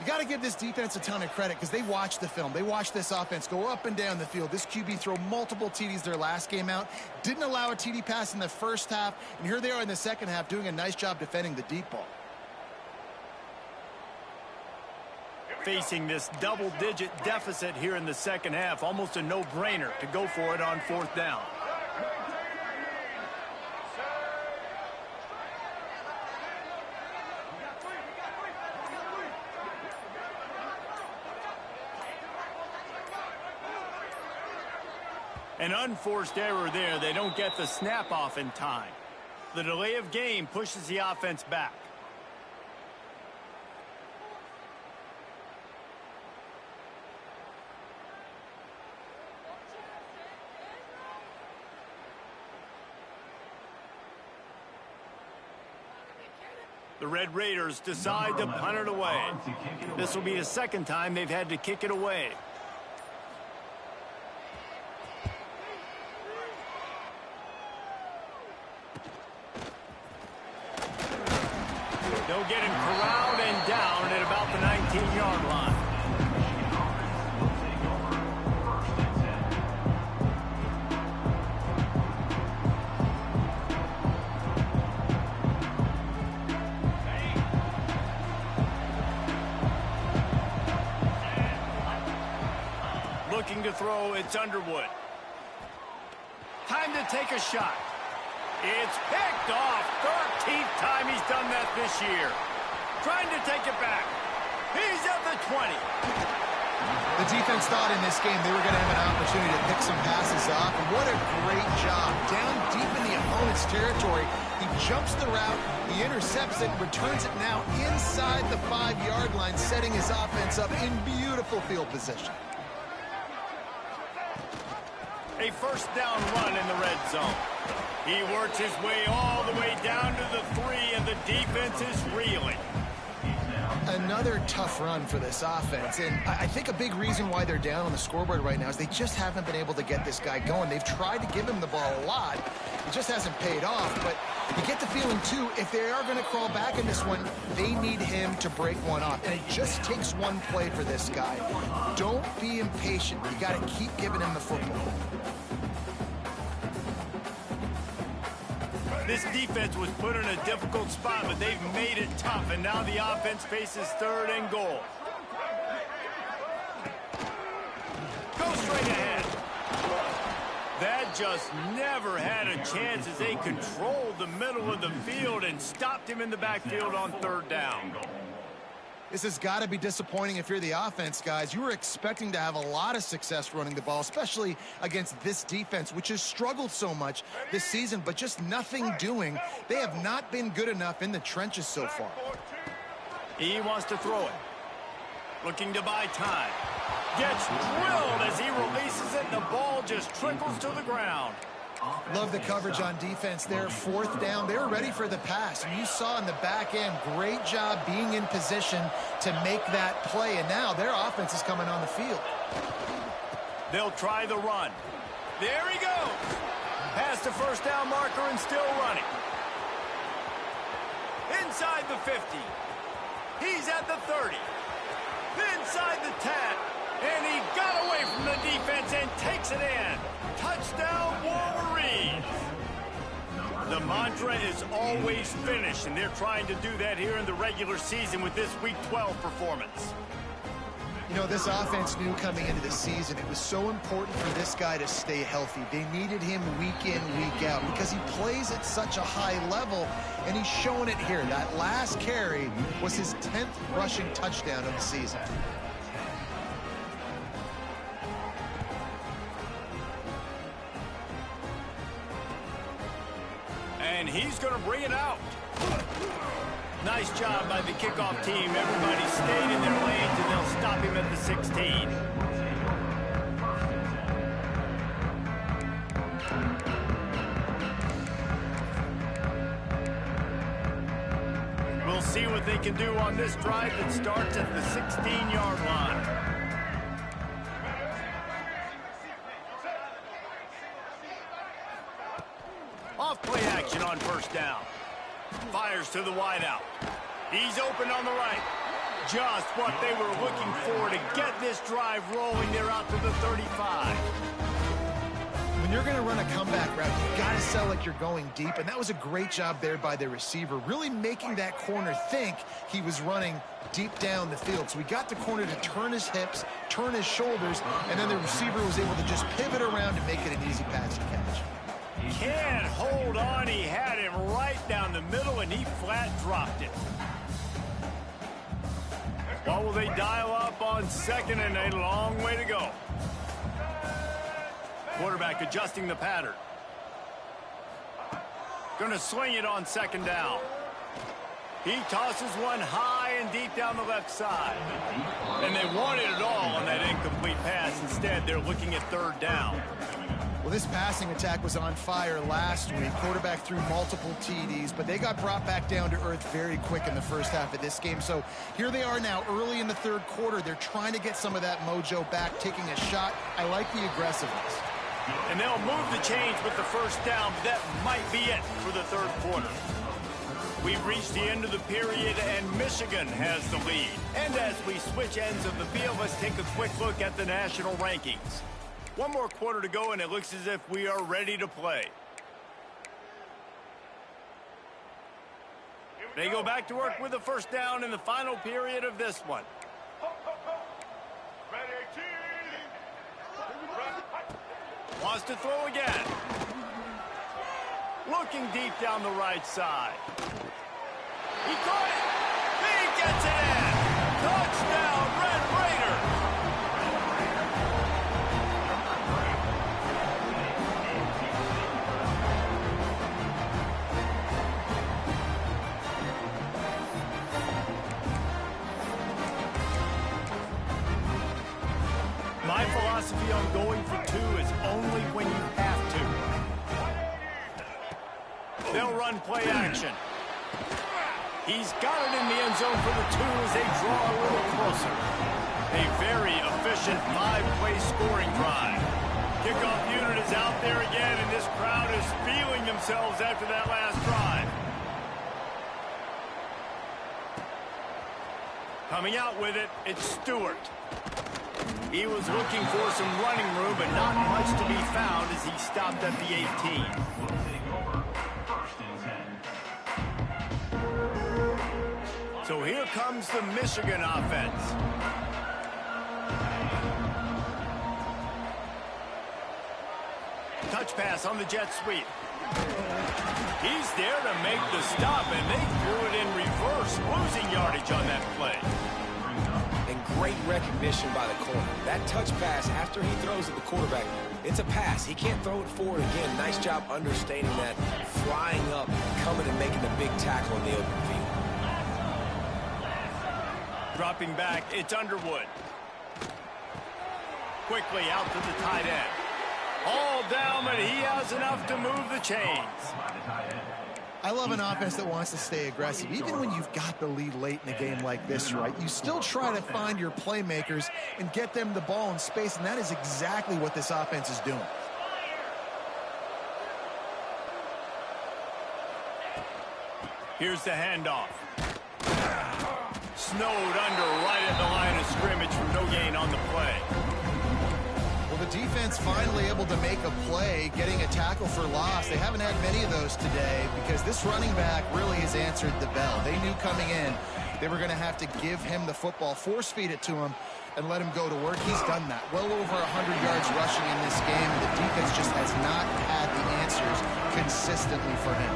You got to give this defense a ton of credit because they watched the film. They watched this offense go up and down the field. This QB throw multiple TDs their last game out. Didn't allow a TD pass in the first half. And here they are in the second half doing a nice job defending the deep ball. Facing this double-digit deficit here in the second half, almost a no-brainer to go for it on 4th down. An unforced error there. They don't get the snap off in time. The delay of game pushes the offense back. The Red Raiders decide to punt it away. This will be the second time they've had to kick it away. They'll get him corralled and down at about the 19-yard line. Looking to throw, it's Underwood. Time to take a shot. It's picked off. 13th time he's done that this year. Trying to take it back. He's at the 20. The defense thought in this game they were going to have an opportunity to pick some passes off. And what a great job. Down deep in the opponent's territory, he jumps the route, he intercepts it, returns it now inside the 5-yard line, setting his offense up in beautiful field position. A first down run in the red zone. He works his way all the way down to the 3, and the defense is reeling. Another tough run for this offense, and I think a big reason why they're down on the scoreboard right now is they just haven't been able to get this guy going. They've tried to give him the ball a lot. It just hasn't paid off, but you get the feeling, too, if they are going to crawl back in this one, they need him to break one off, and it just takes one play for this guy. Don't be impatient. You got to keep giving him the football. This defense was put in a difficult spot, but they've made it tough, and now the offense faces 3rd and goal. Go straight ahead. That just never had a chance as they controlled the middle of the field and stopped him in the backfield on 3rd down. This has got to be disappointing if you're the offense, guys. You were expecting to have a lot of success running the ball, especially against this defense, which has struggled so much this season, but just nothing doing. They have not been good enough in the trenches so far. He wants to throw it. Looking to buy time. Gets drilled as he releases it, and the ball just trickles to the ground. Love the coverage on defense there. 4th down. They were ready for the pass. And you saw in the back end, great job being in position to make that play. And now their offense is coming on the field. They'll try the run. There he goes. Past the first down marker and still running. Inside the 50. He's at the 30. Inside the 10. And he got away from the defense and takes it in. Touchdown, Wolverines. The mantra is always finish, and they're trying to do that here in the regular season with this Week 12 performance. You know, this offense knew coming into the season it was so important for this guy to stay healthy. They needed him week in, week out because he plays at such a high level, and he's showing it here. That last carry was his 10th rushing touchdown of the season. And he's going to bring it out. Nice job by the kickoff team. Everybody stayed in their lanes, and they'll stop him at the 16. We'll see what they can do on this drive that starts at the 16-yard line. Off-play action on first down. Fires to the wideout. He's open on the right. Just what they were looking for to get this drive rolling. They're out to the 35. When you're going to run a comeback route, you got to sell like you're going deep, and that was a great job there by the receiver, really making that corner think he was running deep down the field. So we got the corner to turn his hips, turn his shoulders, and then the receiver was able to just pivot around and make it an easy pass to catch. Can't hold on. He had him right down the middle, and he flat dropped it. What will they dial up on 2nd and a long way to go? Quarterback adjusting the pattern. Going to swing it on second down. He tosses one high and deep down the left side. And they wanted it all on that incomplete pass. Instead, they're looking at third down. Well, this passing attack was on fire last week. Quarterback threw multiple TDs, but they got brought back down to earth very quick in the first half of this game. So here they are now early in the third quarter. They're trying to get some of that mojo back, taking a shot. I like the aggressiveness. And they'll move the chains with the first down, but that might be it for the third quarter. We've reached the end of the period, and Michigan has the lead. And as we switch ends of the field, let's take a quick look at the national rankings. One more quarter to go, and it looks as if we are ready to play. They go back to work with the first down in the final period of this one. Wants to throw again. Looking deep down the right side. He caught it. He gets it in. Touchdown, Red Raiders. My philosophy on going for two is only when you have to. They'll run play action. He's got it in the end zone for the two as they draw a little closer. A very efficient 5-play scoring drive. Kickoff unit is out there again, and this crowd is feeling themselves after that last drive. Coming out with it, it's Stewart. He was looking for some running room, but not much to be found as he stopped at the 18. So here comes the Michigan offense. Touch pass on the jet sweep. He's there to make the stop, and they threw it in reverse, losing yardage on that play. Great recognition by the corner. That touch pass after he throws at the quarterback, it's a pass. He can't throw it forward again. Nice job understanding that, flying up, coming and making the big tackle in the open field. Dropping back, it's Underwood. Quickly out to the tight end. All down, but he has enough to move the chains. I love an offense that wants to stay aggressive. Even when you've got the lead late in a game like this, right, you still try to find your playmakers and get them the ball in space, and that is exactly what this offense is doing. Here's the handoff. Snowed under right at the line of scrimmage for no gain on the play. Well, the defense finally able to make a play, getting a tackle for loss. They haven't had many of those today because this running back really has answered the bell. They knew coming in they were going to have to give him the football, force feed it to him, and let him go to work. He's done that. Well over 100 yards rushing in this game, and the defense just has not had the answers consistently for him.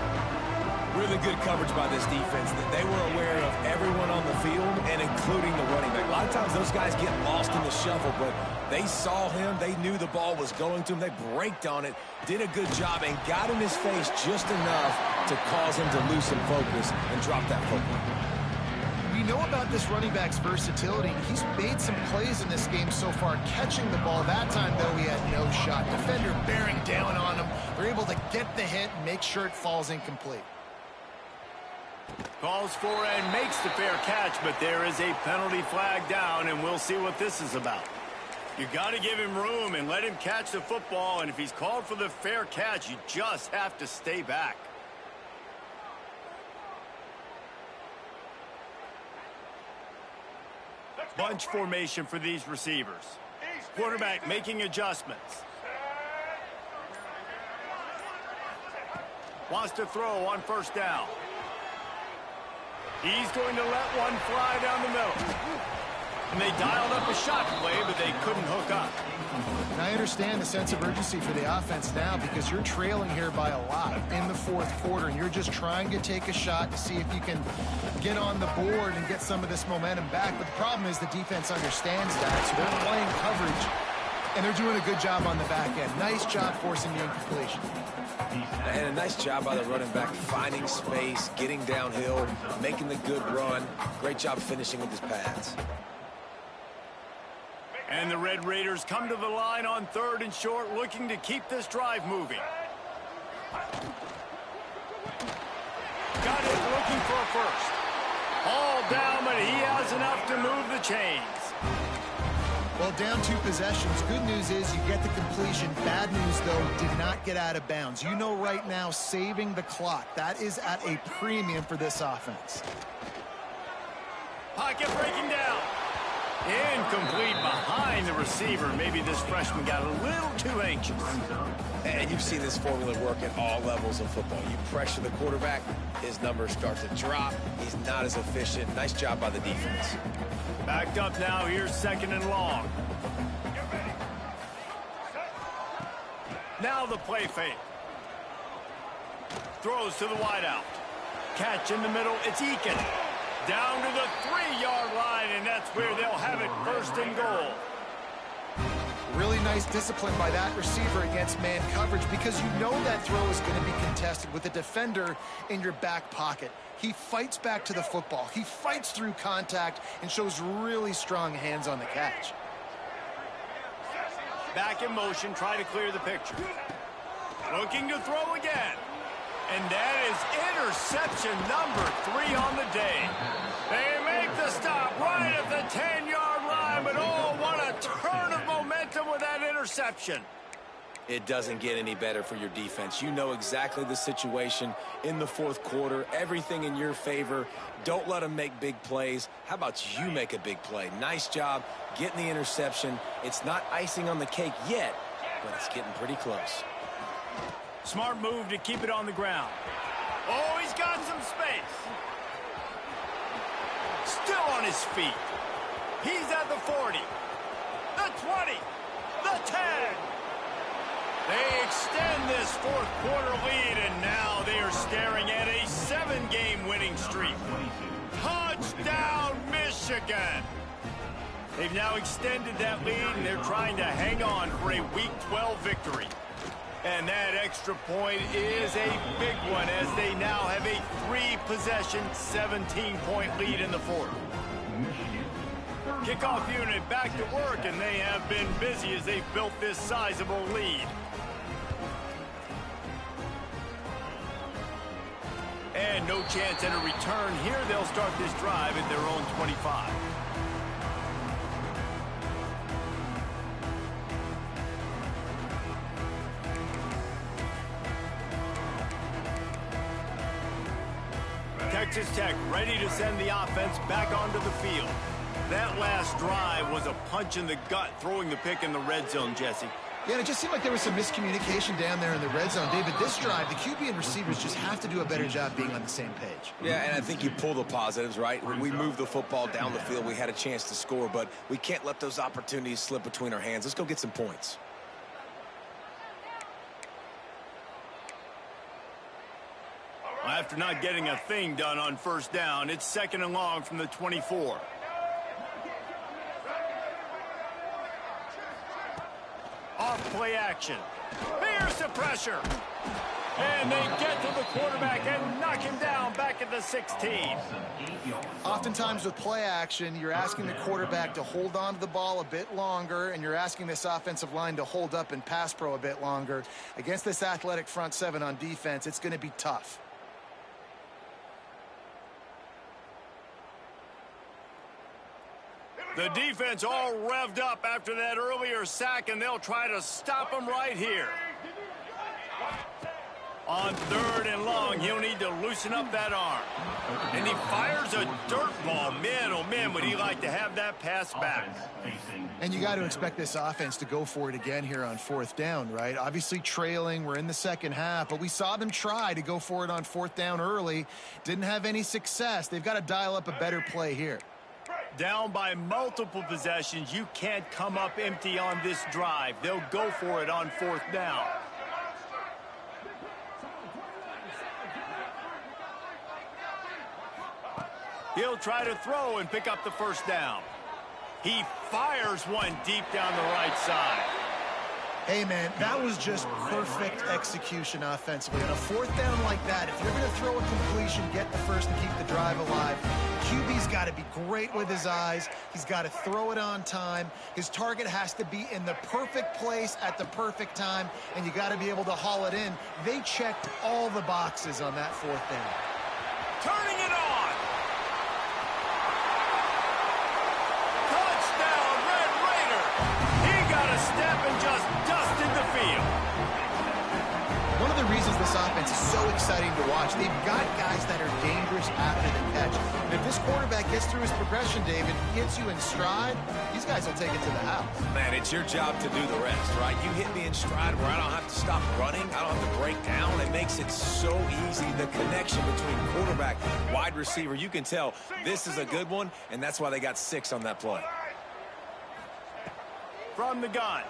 Really good coverage by this defense. They were aware of everyone on the field and including the running back. A lot of times those guys get lost in the shuffle, but they saw him. They knew the ball was going to him. They braked on it, did a good job, and got in his face just enough to cause him to lose some focus and drop that football. We know about this running back's versatility. He's made some plays in this game so far, catching the ball. That time, though, he had no shot. Defender bearing down on him. They're able to get the hit and make sure it falls incomplete. Calls for and makes the fair catch, but there is a penalty flag down, and we'll see what this is about. You got to give him room and let him catch the football, and if he's called for the fair catch, you just have to stay back. Bunch formation for these receivers. Quarterback making adjustments. Wants to throw on first down. He's going to let one fly down the middle. And they dialed up a shot play, but they couldn't hook up. And I understand the sense of urgency for the offense now because you're trailing here by a lot in the fourth quarter, and you're just trying to take a shot to see if you can get on the board and get some of this momentum back. But the problem is the defense understands that, so they're playing coverage And they're doing a good job on the back end. Nice job forcing the incompletion. And a nice job by the running back, finding space, getting downhill, making the good run. Great job finishing with his pads. And the Red Raiders come to the line on 3rd and short, looking to keep this drive moving. Got it, looking for a first. All down, but he has enough to move the chains. Well, down 2 possessions. Good news is you get the completion. Bad news, though, did not get out of bounds. You know right now, saving the clock. That is at a premium for this offense. Pocket breaking down. Incomplete behind the receiver. Maybe this freshman got a little too anxious. And you've seen this formula work at all levels of football. You pressure the quarterback, his numbers start to drop. He's not as efficient. Nice job by the defense. Backed up now. Here's 2nd and long. Now the play fake. Throws to the wideout. Catch in the middle. It's Eakin. Down to the 3-yard line, and that's where they'll have it, 1st and goal. Really nice discipline by that receiver against man coverage, because you know that throw is going to be contested with a defender in your back pocket. He fights back to the football. He fights through contact and shows really strong hands on the catch. Back in motion, try to clear the picture. Looking to throw again. And that is interception number 3 on the day. They make the stop right at the 10-yard line, but oh, what a turn of momentum with that interception. It doesn't get any better for your defense. You know exactly the situation in the 4th quarter, everything in your favor. Don't let them make big plays. How about you make a big play? Nice job getting the interception. It's not icing on the cake yet, but it's getting pretty close. Smart move to keep it on the ground. Oh, he's got some space. Still on his feet. He's at the 40, the 20, the 10. They extend this 4th quarter lead, and now they are staring at a 7-game winning streak. Touchdown, Michigan! They've now extended that lead, and they're trying to hang on for a Week 12 victory. And that extra point is a big one, as they now have a 3-possession, 17-point lead in the 4th. Kickoff unit back to work, and they have been busy as they've built this sizable lead. And no chance at a return here. They'll start this drive at their own 25. Texas Tech ready to send the offense back onto the field. That last drive was a punch in the gut, throwing the pick in the red zone, Jesse. Yeah, and it just seemed like there was some miscommunication down there in the red zone. David, this drive, the QB and receivers just have to do a better job being on the same page. Yeah, and I think you pull the positives, right? When we moved the football down the field, we had a chance to score, but we can't let those opportunities slip between our hands. Let's go get some points. After not getting a thing done on 1st down, it's 2nd and long from the 24. Off play action. Here's the pressure. And they get to the quarterback and knock him down back at the 16. Oftentimes with play action, you're asking the quarterback to hold on to the ball a bit longer, and you're asking this offensive line to hold up in pass pro a bit longer. Against this athletic front 7 on defense, it's going to be tough. The defense all revved up after that earlier sack, and they'll try to stop him right here. On 3rd and long, he'll need to loosen up that arm. And he fires a dirt ball. Man, oh man, would he like to have that pass back. And you got to expect this offense to go for it again here on 4th down, right? Obviously trailing, we're in the 2nd half, but we saw them try to go for it on 4th down early. Didn't have any success. They've got to dial up a better play here. Down by multiple possessions, you can't come up empty on this drive. They'll go for it on 4th down. He'll try to throw and pick up the 1st down. He fires one deep down the right side. Hey, man, that was just perfect execution offensively. On a fourth down like that, if you're going to throw a completion, get the first to keep the drive alive. QB's got to be great with his eyes. He's got to throw it on time. His target has to be in the perfect place at the perfect time, and you got to be able to haul it in. They checked all the boxes on that fourth down. Turning it on. Touchdown, Red Raider. He got a step and just dusted the field. One of the reasons this offense is so exciting to watch, they've got guys that are dangerous after the catch. And if this quarterback gets through his progression, David, hits you in stride, these guys will take it to the house. Man, it's your job to do the rest, right? You hit me in stride where I don't have to stop running. I don't have to break down. It makes it so easy. The connection between quarterback, wide receiver, you can tell this is a good one, and that's why they got 6 on that play. From the gun.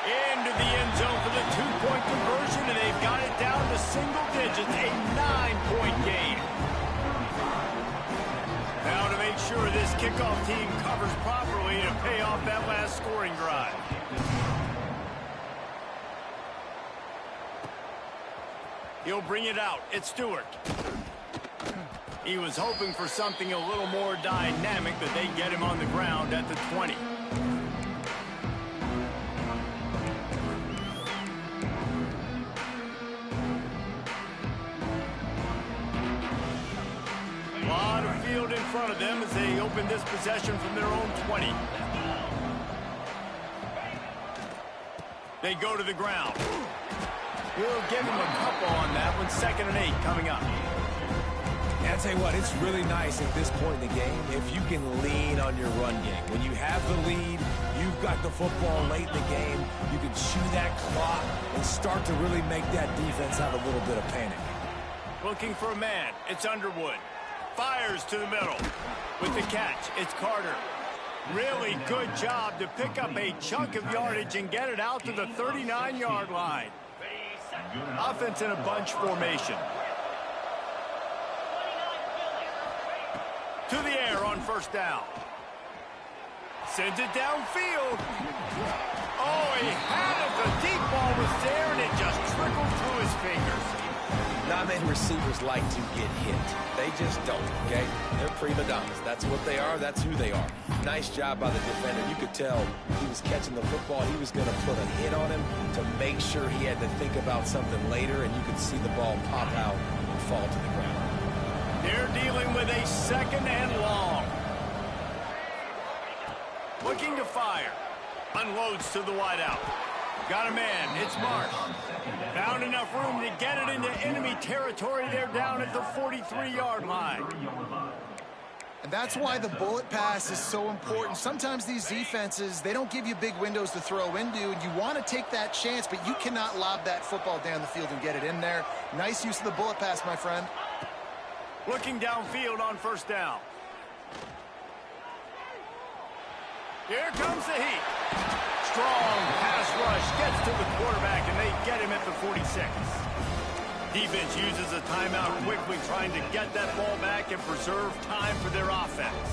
Into the end zone for the 2-point conversion, and they've got it down to single digits, a 9-point game. Now to make sure this kickoff team covers properly to pay off that last scoring drive. He'll bring it out. It's Stewart. He was hoping for something a little more dynamic, but they get him on the ground at the 20. A lot of field in front of them as they open this possession from their own 20. They go to the ground. We'll give him a couple on that one. 2nd and 8 coming up. And I'll tell you what, it's really nice at this point in the game if you can lean on your run game. When you have the lead, you've got the football late in the game, you can chew that clock and start to really make that defense have a little bit of panic. Looking for a man. It's Underwood. Fires to the middle. With the catch, it's Carter. Really good job to pick up a chunk of yardage and get it out to the 39-yard line. Offense in a bunch formation. To the air on 1st down. Sends it downfield. Oh, he had it. The deep ball was there, and it just trickled through his fingers. Not many receivers like to get hit. They just don't, okay? They're prima donnas. That's what they are. That's who they are. Nice job by the defender. You could tell he was catching the football. He was going to put a hit on him to make sure he had to think about something later, and you could see the ball pop out and fall to the ground. They're dealing with a 2nd and long. Looking to fire. Unloads to the wideout. Got a man. It's Marsh. Found enough room to get it into enemy territory. They're down at the 43-yard line. And that's why the bullet pass is so important. Sometimes these defenses, they don't give you big windows to throw into, and you want to take that chance, but you cannot lob that football down the field and get it in there. Nice use of the bullet pass, my friend. Looking downfield on 1st down. Here comes the heat. Strong pass rush gets to the quarterback, and they get him at the 46. Defense uses a timeout quickly, trying to get that ball back and preserve time for their offense.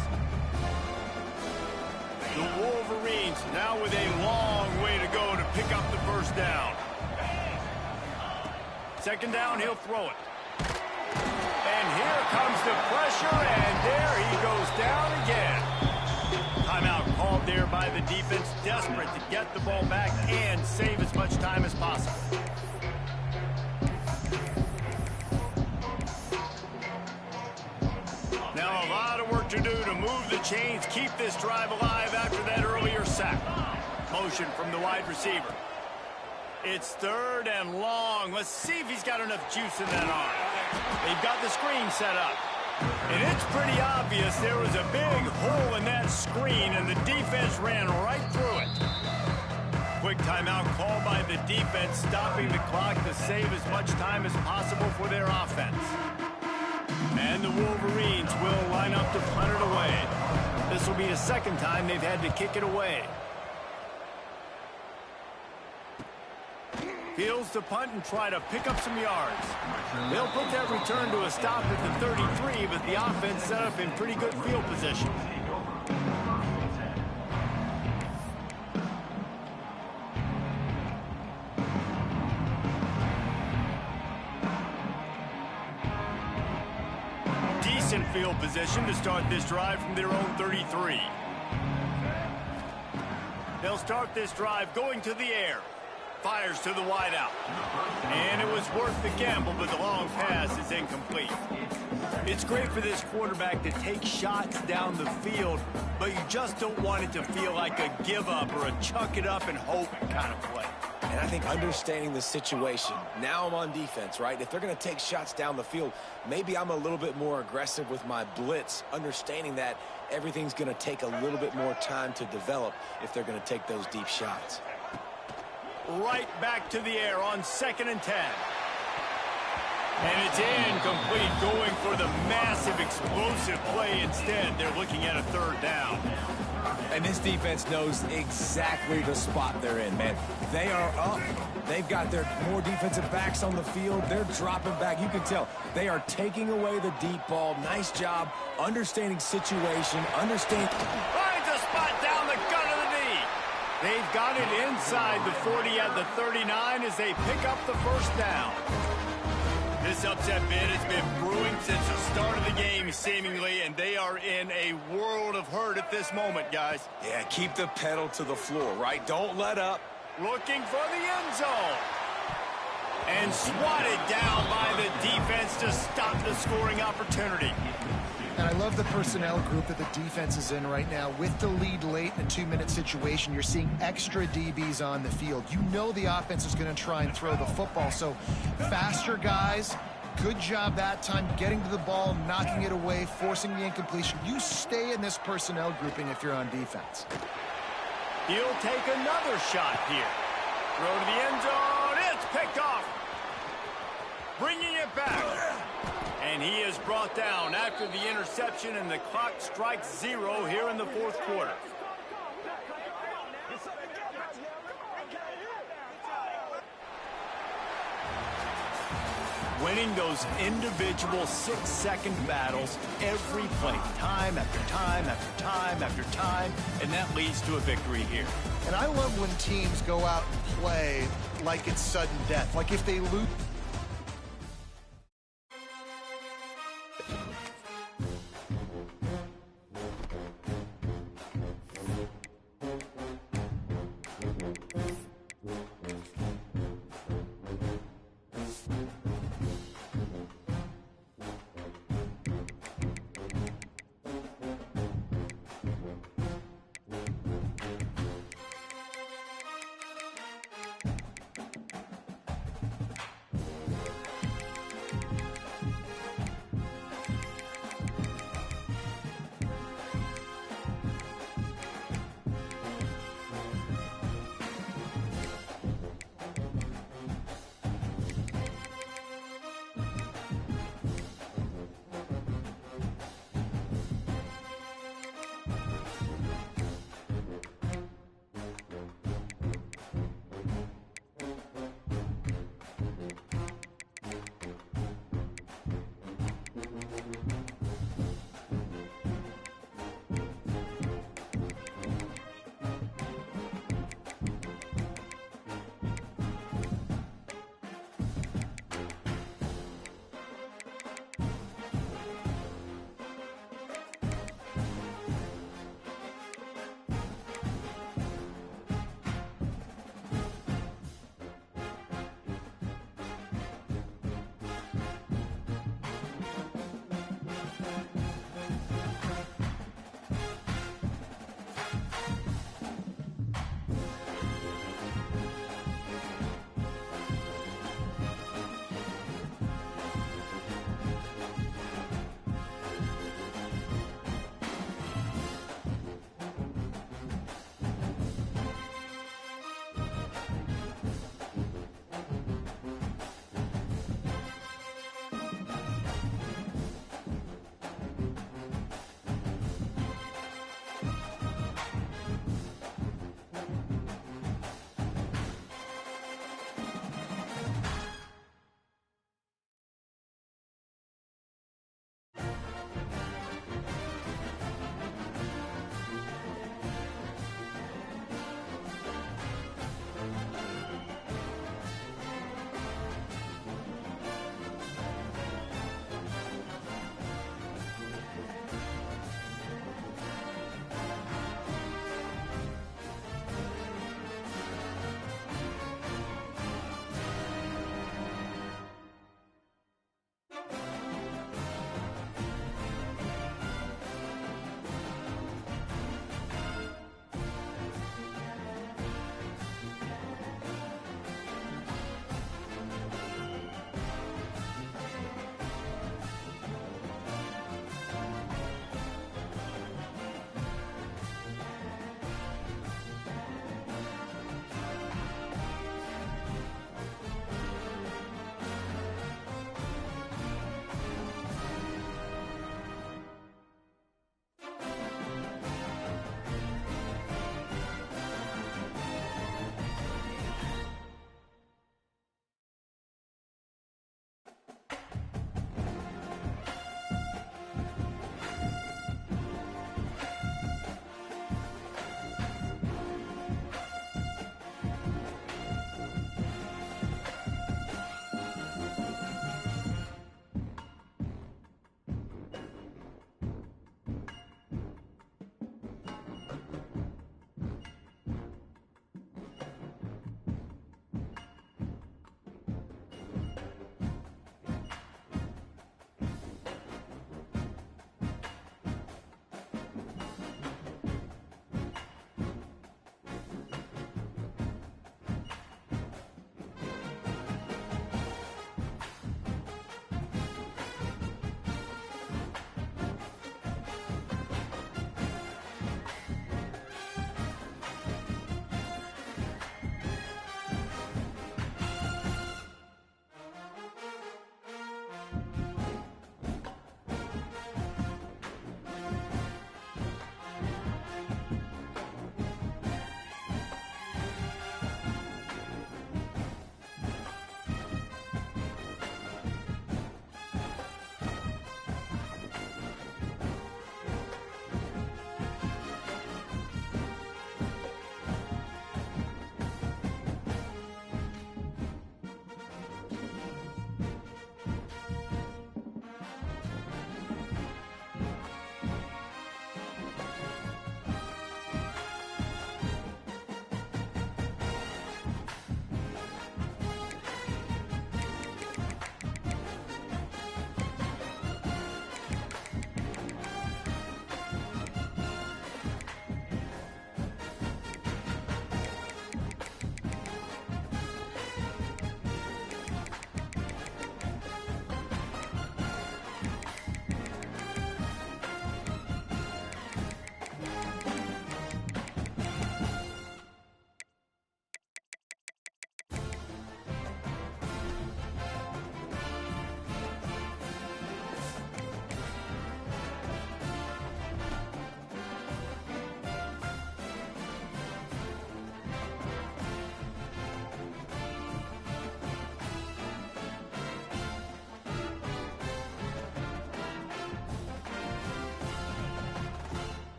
The Wolverines now with a long way to go to pick up the 1st down. 2nd down, he'll throw it. And here comes the pressure, and there he goes down again. Timeout called there by the defense, desperate to get the ball back and save as much time as possible. Now a lot of work to do to move the chains, keep this drive alive after that earlier sack. Motion from the wide receiver. It's 3rd and long. Let's see if he's got enough juice in that arm. They've got the screen set up. And it's pretty obvious there was a big hole in that screen, and the defense ran right through it. Quick timeout called by the defense, stopping the clock to save as much time as possible for their offense. And the Wolverines will line up to punt it away. This will be the 2nd time they've had to kick it away. Fields to punt and try to pick up some yards. They'll put that return to a stop at the 33, but the offense set up in pretty good field position. Decent field position to start this drive from their own 33. They'll start this drive going to the air. Fires to the wideout. And it was worth the gamble, but the long pass is incomplete. It's great for this quarterback to take shots down the field, but you just don't want it to feel like a give-up or a chuck it up and hope kind of play. And I think understanding the situation, now I'm on defense, right? If they're going to take shots down the field, maybe I'm a little bit more aggressive with my blitz, understanding that everything's going to take a little bit more time to develop if they're going to take those deep shots. Right back to the air on 2nd and 10. And it's incomplete, going for the massive explosive play instead. They're looking at a 3rd down. And this defense knows exactly the spot they're in, man. They are up. They've got their more defensive backs on the field. They're dropping back. You can tell they are taking away the deep ball. Nice job understanding situation, Finds a spot down the gut of the knee. They've got it inside the 40 at the 39 as they pick up the 1st down. This upset bid has been brewing since the start of the game, seemingly, and they are in a world of hurt at this moment, guys. Yeah, keep the pedal to the floor, right? Don't let up. Looking for the end zone. And swatted down by the defense to stop the scoring opportunity. And I love the personnel group that the defense is in right now. With the lead late in a 2-minute situation, you're seeing extra DBs on the field. You know the offense is going to try and throw the football. So faster guys, good job that time getting to the ball, knocking it away, forcing the incompletion. You stay in this personnel grouping if you're on defense. He'll take another shot here. Throw to the end zone. It's picked off. Bringing it back. And he is brought down after the interception, and the clock strikes 0 here in the 4th quarter. Winning those individual 6-second battles every play, time after time after time after time, and that leads to a victory here. And I love when teams go out and play like it's sudden death. Like if they lose